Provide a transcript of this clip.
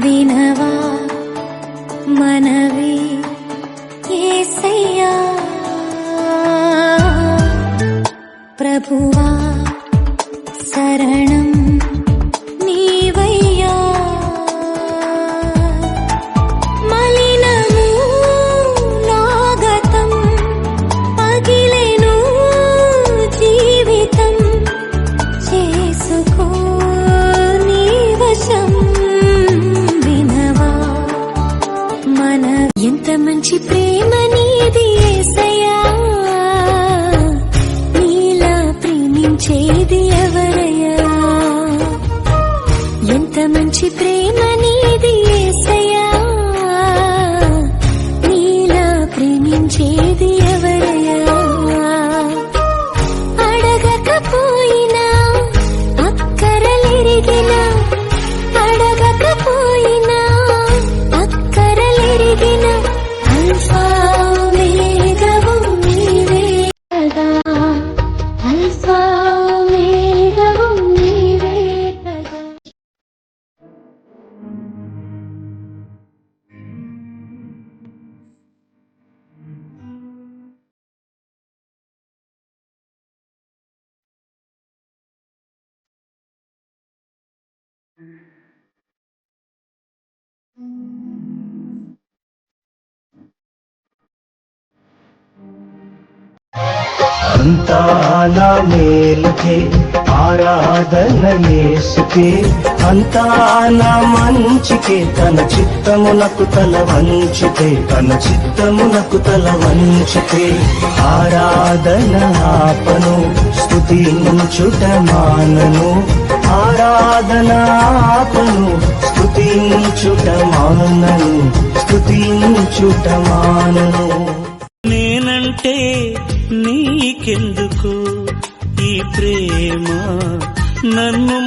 వినవా మనవి యేసయ్యా ప్రభువా శరణం నీవయ్యా మలినము నాగతం పగిలెను జీవితం చేసుకో నీ వశం వినవా మన ఎంత మంచి ప్రేమ నీది యేసయ్యా నీలా ప్రేమించేది ఎవరయ్యా ఎంత మంచి ప్రేమ నీది యేసయ్యా నీలా ప్రేమించేది ఎవరయ్యా అడగకపోయినా అక్కరలెరిగినా అడగకపోయినా అక్కరలెరిగినా అల్ఫా ఓమేగావు నీవే కదా అల్ఫా ఓమేగావు నీవే కదా అంతా నా మేలుకే ఆరాధన యేసుకే అంతా నా మంచికే తన చిత్తమునకు తల వంచితే తన చిత్తమునకు తల వంచితే ఆరాధన ఆపను స్తుతించుట మానను ఆరాధన ఆపను స్తుతించుట మానను స్తుతించుట మానను నేనంటే నీకెందుకు ఈ ప్రేమ నన్ను